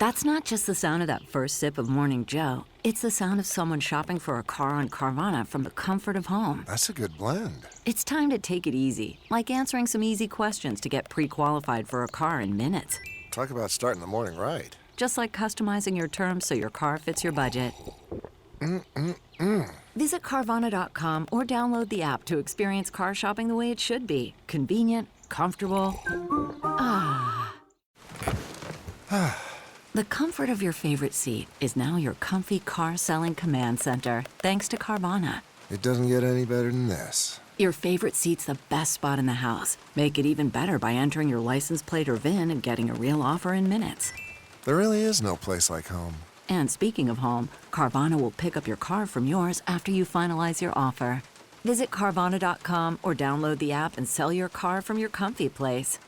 That's not just the sound of that first sip of Morning Joe. It's the sound of someone shopping for a car on Carvana from the comfort of home. That's a good blend. It's time to take it easy, like answering some easy questions to get pre-qualified for a car in minutes. Talk about starting the morning right. Just like customizing your terms so your car fits your budget. Visit Carvana.com or download the app to experience car shopping the way it should be. Convenient, comfortable. The comfort of your favorite seat is now your comfy car selling command center, thanks to Carvana. It doesn't get any better than this. Your favorite seat's the best spot in the house. Make it even better by entering your license plate or VIN and getting a real offer in minutes. There really is no place like home. And speaking of home, Carvana will pick up your car from yours after you finalize your offer. Visit Carvana.com or download the app and sell your car from your comfy place.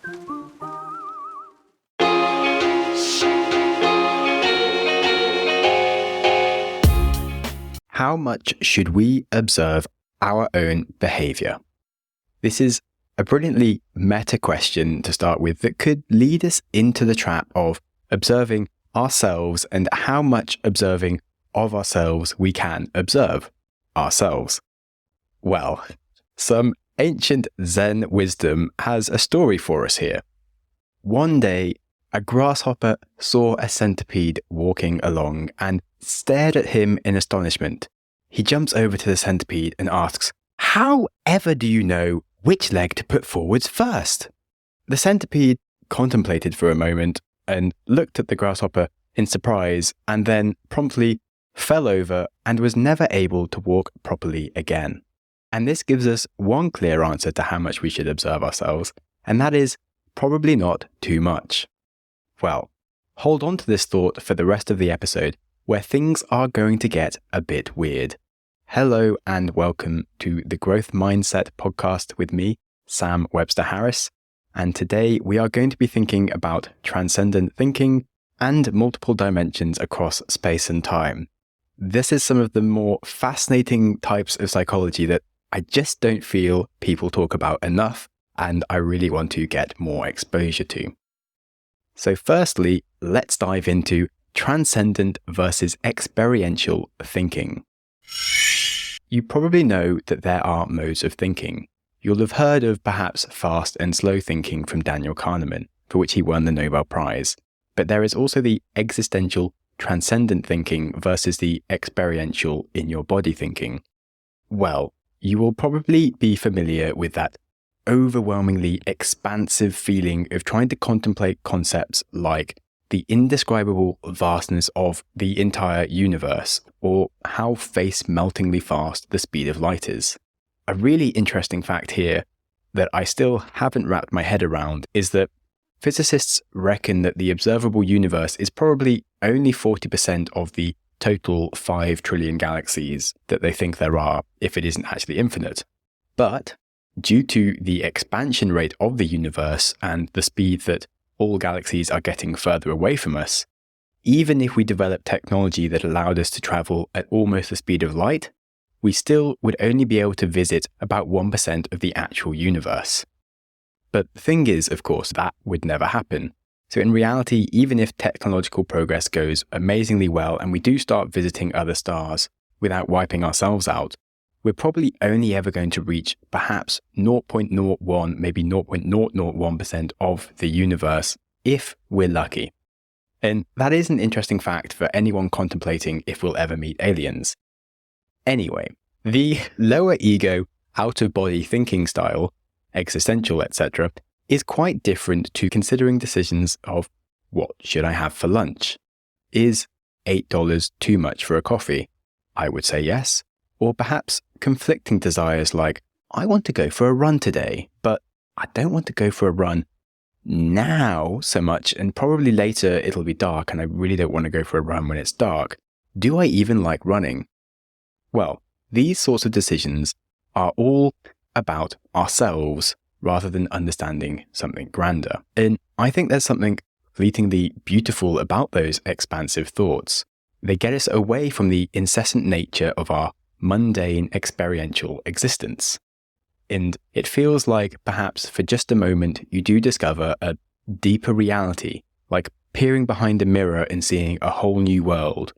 How much should we observe our own behaviour? This is a brilliantly meta question to start with that could lead us into the trap of observing ourselves and how much observing of ourselves we can observe ourselves. Well, some ancient Zen wisdom has a story for us here. One day, a grasshopper saw a centipede walking along and stared at him in astonishment. He jumps over to the centipede and asks, "How ever do you know which leg to put forwards first?" The centipede contemplated for a moment and looked at the grasshopper in surprise and then promptly fell over and was never able to walk properly again. And this gives us one clear answer to how much we should observe ourselves, and that is probably not too much. Well, hold on to this thought for the rest of the episode, where things are going to get a bit weird. Hello and welcome to the Growth Mindset Podcast with me, Sam Webster Harris. And today we are going to be thinking about transcendent thinking and multiple dimensions across space and time. This is some of the more fascinating types of psychology that I just don't feel people talk about enough, and I really want to get more exposure to. So firstly, let's dive into transcendent versus experiential thinking. You probably know that there are modes of thinking. You'll have heard of perhaps fast and slow thinking from Daniel Kahneman, for which he won the Nobel Prize. But there is also the existential transcendent thinking versus the experiential in your body thinking. Well, you will probably be familiar with that overwhelmingly expansive feeling of trying to contemplate concepts like the indescribable vastness of the entire universe, or how face-meltingly fast the speed of light is. A really interesting fact here that I still haven't wrapped my head around is that physicists reckon that the observable universe is probably only 40% of the total 5 trillion galaxies that they think there are, if it isn't actually infinite. But due to the expansion rate of the universe and the speed that all galaxies are getting further away from us, even if we develop technology that allowed us to travel at almost the speed of light, we still would only be able to visit about 1% of the actual universe. But the thing is, of course, that would never happen. So in reality, even if technological progress goes amazingly well and we do start visiting other stars without wiping ourselves out, we're probably only ever going to reach perhaps 0.01, maybe 0.001% of the universe if we're lucky. And that is an interesting fact for anyone contemplating if we'll ever meet aliens. Anyway, the lower ego, out-of-body thinking style, existential, etc., is quite different to considering decisions of what should I have for lunch? Is $8 too much for a coffee? I would say yes. Or perhaps conflicting desires like, I want to go for a run today, but I don't want to go for a run now so much, and probably later it'll be dark and I really don't want to go for a run when it's dark. Do I even like running? Well, these sorts of decisions are all about ourselves rather than understanding something grander. And I think there's something fleetingly beautiful about those expansive thoughts. They get us away from the incessant nature of our mundane experiential existence. And it feels like perhaps for just a moment you do discover a deeper reality, like peering behind a mirror and seeing a whole new world.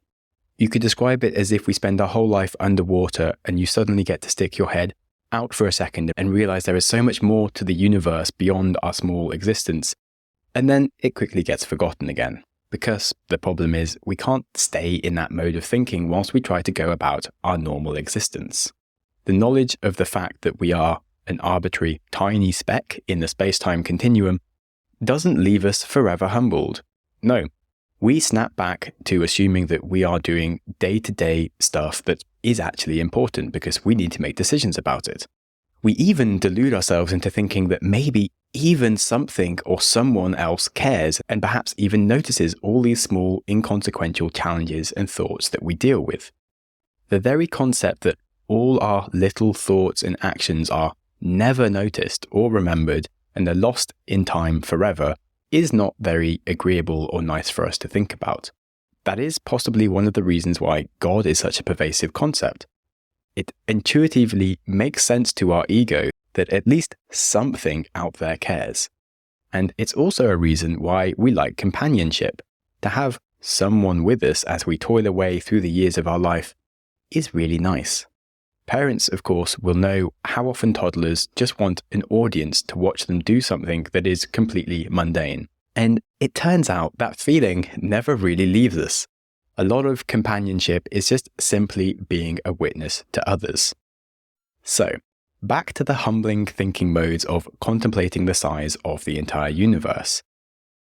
You could describe it as if we spend our whole life underwater and you suddenly get to stick your head out for a second and realize there is so much more to the universe beyond our small existence. And then it quickly gets forgotten again. Because the problem is we can't stay in that mode of thinking whilst we try to go about our normal existence. The knowledge of the fact that we are an arbitrary tiny speck in the space-time continuum doesn't leave us forever humbled. No, we snap back to assuming that we are doing day-to-day stuff that is actually important because we need to make decisions about it. We even delude ourselves into thinking that maybe even something or someone else cares and perhaps even notices all these small, inconsequential challenges and thoughts that we deal with. The very concept that all our little thoughts and actions are never noticed or remembered and are lost in time forever is not very agreeable or nice for us to think about. That is possibly one of the reasons why God is such a pervasive concept. It intuitively makes sense to our ego that at least something out there cares. And it's also a reason why we like companionship. To have someone with us as we toil away through the years of our life is really nice. Parents, of course, will know how often toddlers just want an audience to watch them do something that is completely mundane. And it turns out that feeling never really leaves us. A lot of companionship is just simply being a witness to others. So, back to the humbling thinking modes of contemplating the size of the entire universe.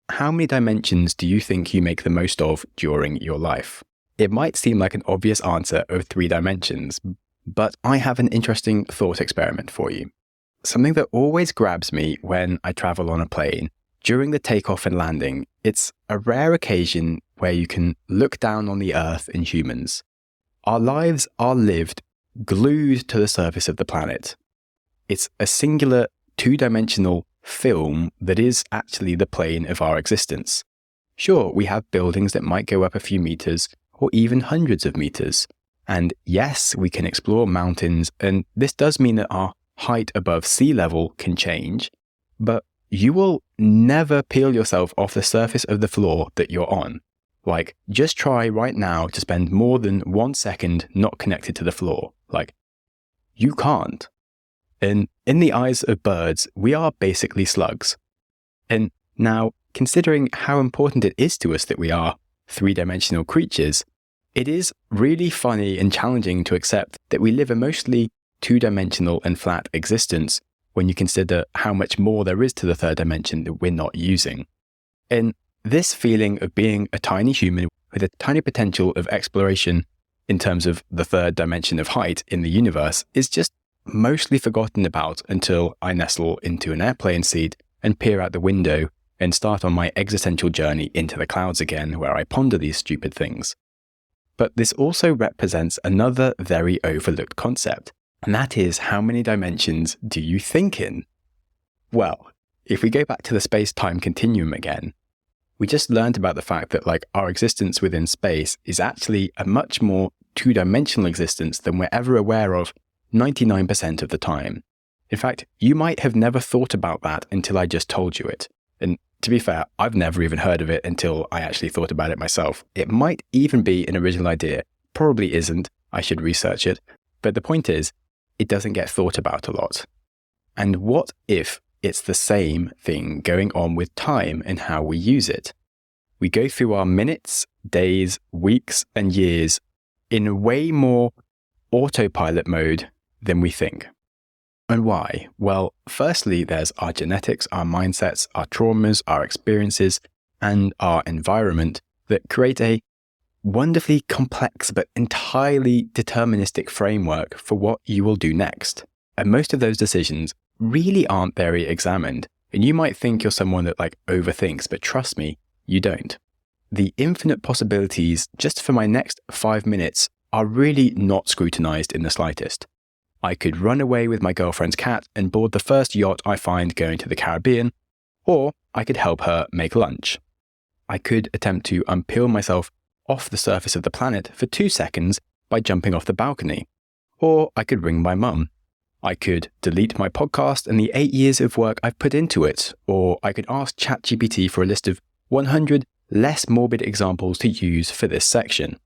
How many dimensions do you think you make the most of during your life? It might seem like an obvious answer of 3 dimensions, but I have an interesting thought experiment for you. Something that always grabs me when I travel on a plane. During the takeoff and landing, it's a rare occasion where you can look down on the Earth and humans. Our lives are lived glued to the surface of the planet. It's a singular 2-dimensional film that is actually the plane of our existence. Sure, we have buildings that might go up a few meters or even hundreds of meters. And yes, we can explore mountains, and this does mean that our height above sea level can change, but you will never peel yourself off the surface of the floor that you're on. Like, just try right now to spend more than 1 second not connected to the floor. Like, you can't. And in the eyes of birds, we are basically slugs. And now, considering how important it is to us that we are 3-dimensional creatures, it is really funny and challenging to accept that we live a mostly 2-dimensional and flat existence when you consider how much more there is to the 3rd dimension that we're not using. And this feeling of being a tiny human with a tiny potential of exploration in terms of the 3rd dimension of height in the universe is just mostly forgotten about until I nestle into an airplane seat and peer out the window and start on my existential journey into the clouds again, where I ponder these stupid things. But this also represents another very overlooked concept, and that is, how many dimensions do you think in? Well, if we go back to the space-time continuum again, we just learned about the fact that our existence within space is actually a much more 2-dimensional existence than we're ever aware of 99% of the time. In fact, you might have never thought about that until I just told you it. And to be fair, I've never even heard of it until I actually thought about it myself. It might even be an original idea. Probably isn't. I should research it. But the point is, it doesn't get thought about a lot. And what if it's the same thing going on with time and how we use it? We go through our minutes, days, weeks, and years in a way more autopilot mode than we think. And why? Well, firstly, there's our genetics, our mindsets, our traumas, our experiences, and our environment that create a wonderfully complex but entirely deterministic framework for what you will do next. And most of those decisions really aren't very examined. And you might think you're someone that overthinks, but trust me, you don't. The infinite possibilities just for my next 5 minutes are really not scrutinized in the slightest. I could run away with my girlfriend's cat and board the first yacht I find going to the Caribbean, or I could help her make lunch. I could attempt to unpeel myself off the surface of the planet for 2 seconds by jumping off the balcony, or I could ring my mum. I could delete my podcast and the 8 years of work I've put into it, or I could ask ChatGPT for a list of 100 less morbid examples to use for this section.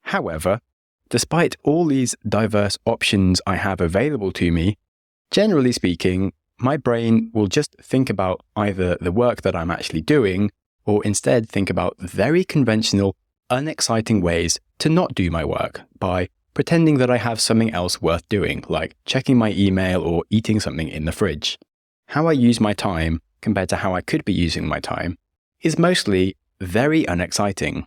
However, despite all these diverse options I have available to me, generally speaking, my brain will just think about either the work that I'm actually doing, or instead think about very conventional, unexciting ways to not do my work by pretending that I have something else worth doing, like checking my email or eating something in the fridge. How I use my time, compared to how I could be using my time, is mostly very unexciting.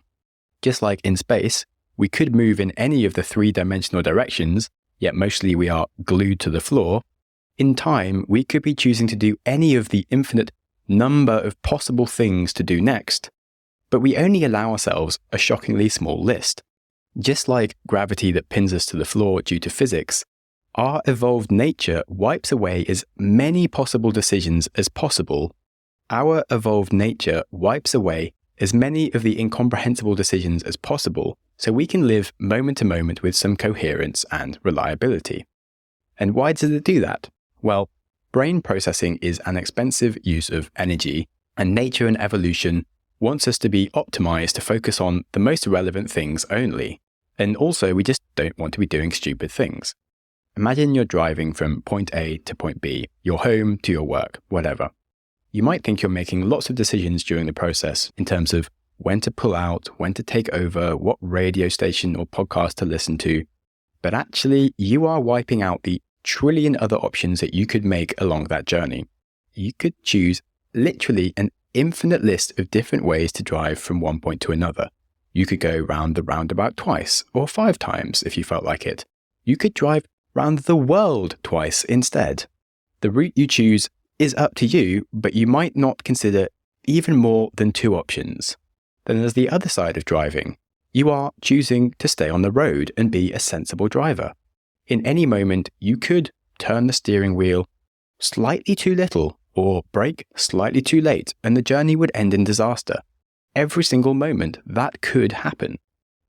Just like in space, we could move in any of the three-dimensional directions, yet mostly we are glued to the floor. In time, we could be choosing to do any of the infinite number of possible things to do next, but we only allow ourselves a shockingly small list. Just like gravity that pins us to the floor due to physics, our evolved nature wipes away as many possible decisions as possible. Our evolved nature wipes away as many of the incomprehensible decisions as possible, so we can live moment to moment with some coherence and reliability. And why does it do that? Well, brain processing is an expensive use of energy, and nature and evolution wants us to be optimized to focus on the most relevant things only. And also, we just don't want to be doing stupid things. Imagine you're driving from point A to point B, your home to your work, whatever. You might think you're making lots of decisions during the process in terms of when to pull out, when to take over, what radio station or podcast to listen to, but actually you are wiping out the trillion other options that you could make along that journey. You could choose literally an infinite list of different ways to drive from one point to another. You could go round the roundabout twice or 5 times if you felt like it. You could drive round the world twice instead. The route you choose is up to you, but you might not consider even more than 2 options. Then there's the other side of driving. You are choosing to stay on the road and be a sensible driver. In any moment, you could turn the steering wheel slightly too little or brake slightly too late, and the journey would end in disaster. Every single moment, that could happen.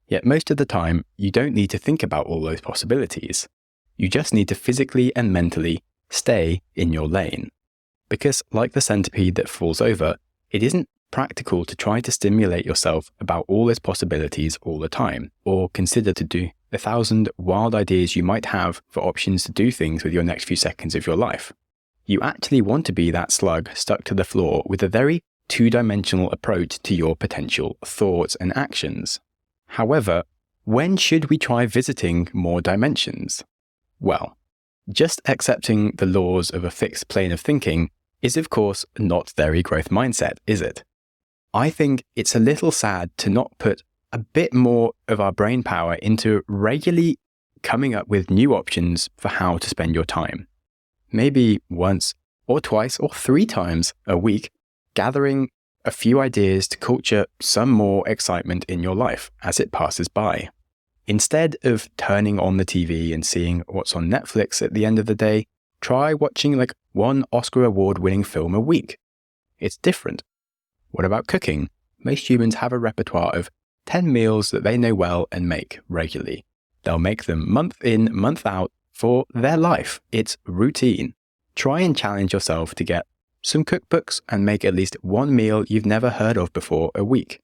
Yet most of the time, you don't need to think about all those possibilities. You just need to physically and mentally stay in your lane. Because like the centipede that falls over, it isn't practical to try to stimulate yourself about all those possibilities all the time, or consider to do 1,000 wild ideas you might have for options to do things with your next few seconds of your life. You actually want to be that slug stuck to the floor with a very two-dimensional approach to your potential thoughts and actions. However, when should we try visiting more dimensions? Well, just accepting the laws of a fixed plane of thinking is of course not very growth mindset, is it? I think it's a little sad to not put a bit more of our brain power into regularly coming up with new options for how to spend your time. Maybe once or twice or 3 times a week, gathering a few ideas to culture some more excitement in your life as it passes by. Instead of turning on the TV and seeing what's on Netflix at the end of the day, try watching like 1 Oscar award-winning film a week. It's different. What about cooking? Most humans have a repertoire of 10 meals that they know well and make regularly. They'll make them month in, month out for their life. It's routine. Try and challenge yourself to get some cookbooks and make at least 1 meal you've never heard of before a week.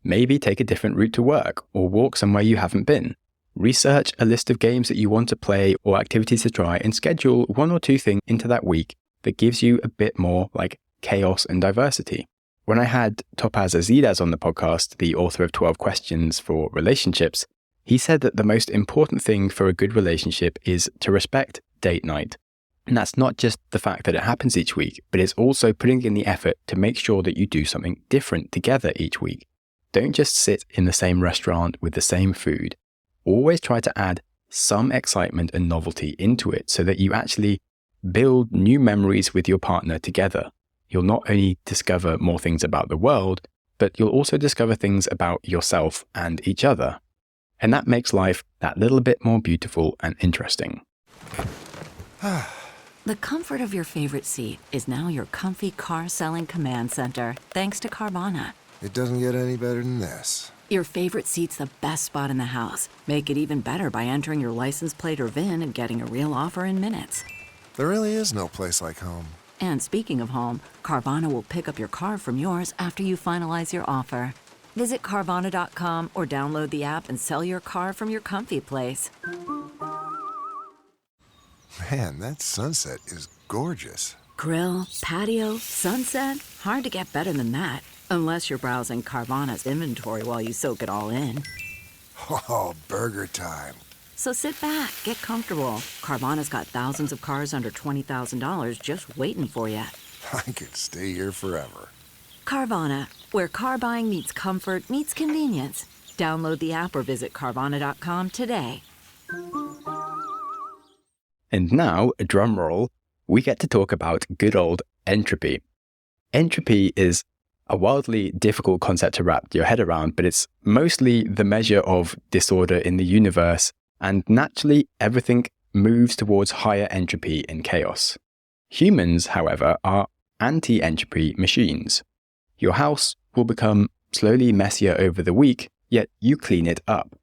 Maybe take a different route to work or walk somewhere you haven't been. Research a list of games that you want to play or activities to try and schedule 1 or 2 things into that week that gives you a bit more like chaos and diversity. When I had Topaz Azidas on the podcast, the author of 12 Questions for Relationships, he said that the most important thing for a good relationship is to respect date night. And that's not just the fact that it happens each week, but it's also putting in the effort to make sure that you do something different together each week. Don't just sit in the same restaurant with the same food. Always try to add some excitement and novelty into it so that you actually build new memories with your partner together. You'll not only discover more things about the world, but you'll also discover things about yourself and each other. And that makes life that little bit more beautiful and interesting. The comfort of your favorite seat is now your comfy car selling command center, thanks to Carvana. It doesn't get any better than this. Your favorite seat's the best spot in the house. Make it even better by entering your license plate or VIN and getting a real offer in minutes. There really is no place like home. And speaking of home, Carvana will pick up your car from yours after you finalize your offer. Visit Carvana.com or download the app and sell your car from your comfy place. Man, that sunset is gorgeous. Grill, patio, sunset. Hard to get better than that. Unless you're browsing Carvana's inventory while you soak it all in. Oh, burger time. So sit back, get comfortable. Carvana's got thousands of cars under $20,000 just waiting for you. I could stay here forever. Carvana, where car buying meets comfort meets convenience. Download the app or visit Carvana.com today. And now, a drum roll, we get to talk about good old entropy. Entropy is a wildly difficult concept to wrap your head around, but it's mostly the measure of disorder in the universe, and naturally everything moves towards higher entropy and chaos. Humans, however, are anti-entropy machines. Your house will become slowly messier over the week, yet you clean it up.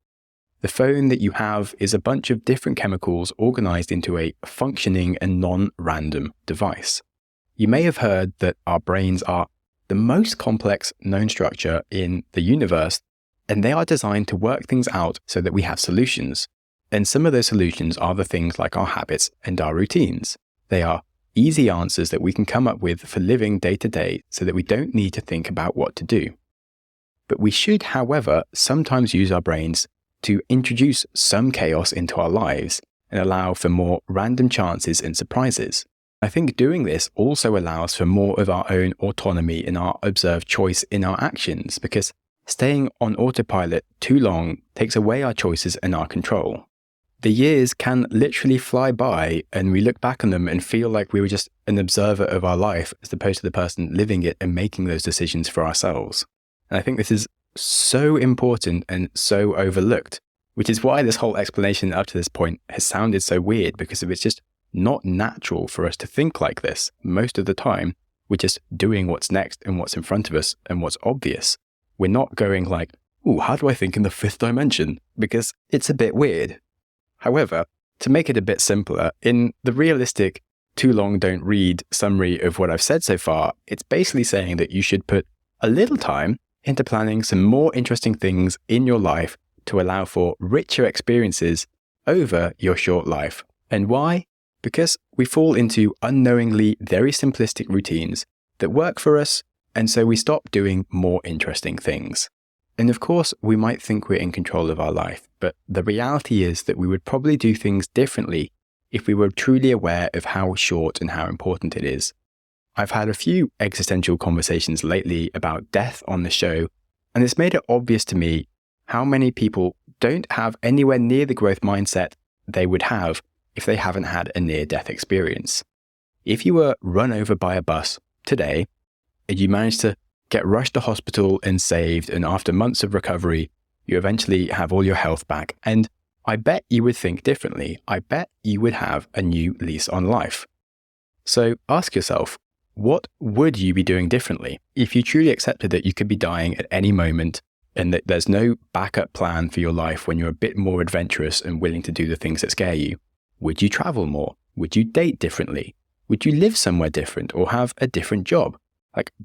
The phone that you have is a bunch of different chemicals organized into a functioning and non-random device. You may have heard that our brains are the most complex known structure in the universe, and they are designed to work things out so that we have solutions. And some of those solutions are the things like our habits and our routines. They are easy answers that we can come up with for living day to day so that we don't need to think about what to do. But we should, however, sometimes use our brains to introduce some chaos into our lives and allow for more random chances and surprises. I think doing this also allows for more of our own autonomy in our observed choice in our actions, because staying on autopilot too long takes away our choices and our control. The years can literally fly by, and we look back on them and feel like we were just an observer of our life as opposed to the person living it and making those decisions for ourselves. And I think this is so important and so overlooked, which is why this whole explanation up to this point has sounded so weird, because it's just not natural for us to think like this. Most of the time, we're just doing what's next and what's in front of us and what's obvious. We're not going like, ooh, how do I think in the fifth dimension? Because it's a bit weird. However, to make it a bit simpler, in the realistic too long don't read summary of what I've said so far, it's basically saying that you should put a little time into planning some more interesting things in your life to allow for richer experiences over your short life. And why? Because we fall into unknowingly very simplistic routines that work for us, and so we stop doing more interesting things. And of course, we might think we're in control of our life, but the reality is that we would probably do things differently if we were truly aware of how short and how important it is. I've had a few existential conversations lately about death on the show, and it's made it obvious to me how many people don't have anywhere near the growth mindset they would have if they haven't had a near-death experience. If you were run over by a bus today, and you managed to get rushed to hospital and saved, and after months of recovery, you eventually have all your health back, and I bet you would think differently. I bet you would have a new lease on life. So ask yourself, what would you be doing differently if you truly accepted that you could be dying at any moment and that there's no backup plan for your life when you're a bit more adventurous and willing to do the things that scare you? Would you travel more? Would you date differently? Would you live somewhere different or have a different job?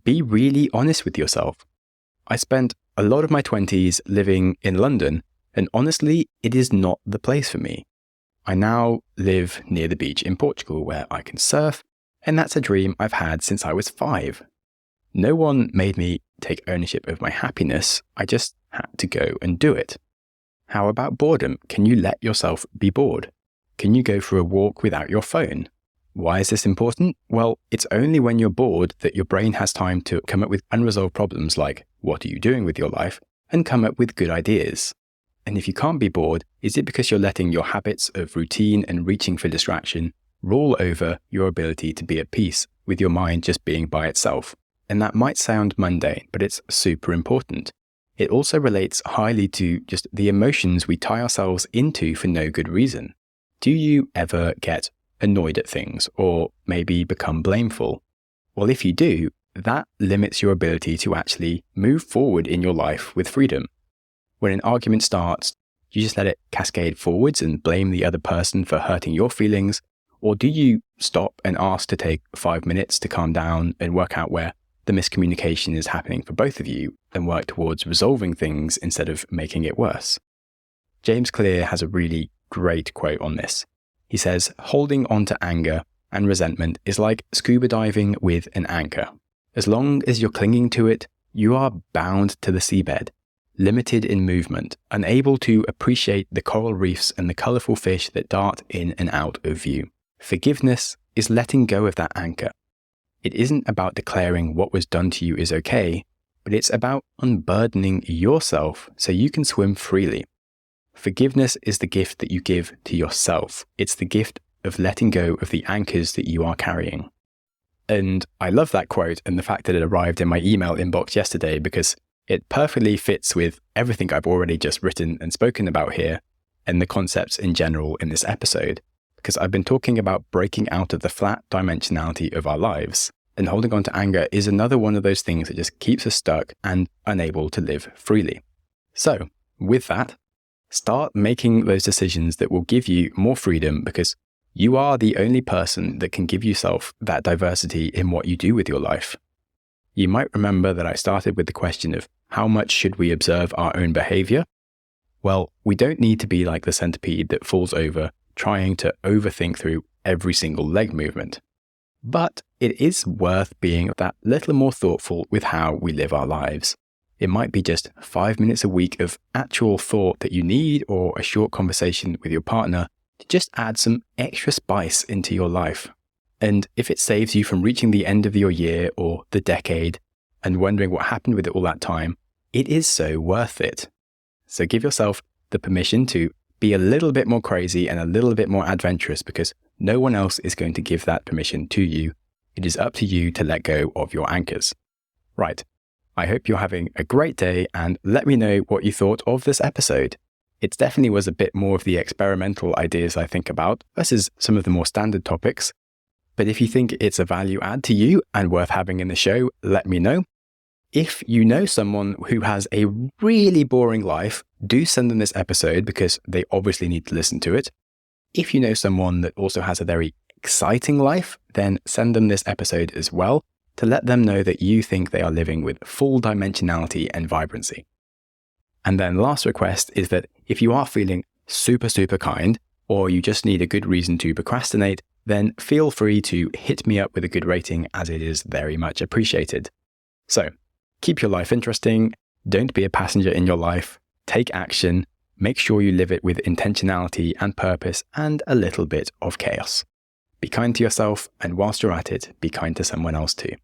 Be really honest with yourself. I spent a lot of my 20s living in London, and honestly, it is not the place for me. I now live near the beach in Portugal where I can surf, and that's a dream I've had since I was 5. No one made me take ownership of my happiness. I just had to go and do it. How about boredom? Can you let yourself be bored? Can you go for a walk without your phone? Why is this important? Well, it's only when you're bored that your brain has time to come up with unresolved problems like, what are you doing with your life? And come up with good ideas. And if you can't be bored, is it because you're letting your habits of routine and reaching for distraction rule over your ability to be at peace with your mind just being by itself? And that might sound mundane, but it's super important. It also relates highly to just the emotions we tie ourselves into for no good reason. Do you ever get annoyed at things or maybe become blameful? Well, if you do, that limits your ability to actually move forward in your life with freedom. When an argument starts, you just let it cascade forwards and blame the other person for hurting your feelings, Or do you stop and ask to take 5 minutes to calm down and work out where the miscommunication is happening for both of you and work towards resolving things instead of making it worse? James Clear has a really great quote on this. He says, "Holding on to anger and resentment is like scuba diving with an anchor. As long as you're clinging to it, you are bound to the seabed, limited in movement, unable to appreciate the coral reefs and the colourful fish that dart in and out of view. Forgiveness is letting go of that anchor. It isn't about declaring what was done to you is okay, but it's about unburdening yourself so you can swim freely. Forgiveness is the gift that you give to yourself. It's the gift of letting go of the anchors that you are carrying." And I love that quote and the fact that it arrived in my email inbox yesterday because it perfectly fits with everything I've already just written and spoken about here and the concepts in general in this episode. Because I've been talking about breaking out of the flat dimensionality of our lives, and holding on to anger is another one of those things that just keeps us stuck and unable to live freely. So, with that, start making those decisions that will give you more freedom, because you are the only person that can give yourself that diversity in what you do with your life. You might remember that I started with the question of how much should we observe our own behaviour? Well, we don't need to be like the centipede that falls over trying to overthink through every single leg movement. But it is worth being that little more thoughtful with how we live our lives. It might be just 5 minutes a week of actual thought that you need, or a short conversation with your partner to just add some extra spice into your life. And if it saves you from reaching the end of your year or the decade and wondering what happened with it all that time, it is so worth it. So give yourself the permission to be a little bit more crazy and a little bit more adventurous, because no one else is going to give that permission to you. It is up to you to let go of your anchors. Right. I hope you're having a great day, and let me know what you thought of this episode. It definitely was a bit more of the experimental ideas I think about versus some of the more standard topics. But if you think it's a value add to you and worth having in the show, let me know. If you know someone who has a really boring life, do send them this episode because they obviously need to listen to it. If you know someone that also has a very exciting life, then send them this episode as well to let them know that you think they are living with full dimensionality and vibrancy. And then last request is that if you are feeling super, super kind, or you just need a good reason to procrastinate, then feel free to hit me up with a good rating, as it is very much appreciated. So, keep your life interesting, don't be a passenger in your life, take action, make sure you live it with intentionality and purpose and a little bit of chaos. Be kind to yourself, and whilst you're at it, be kind to someone else too.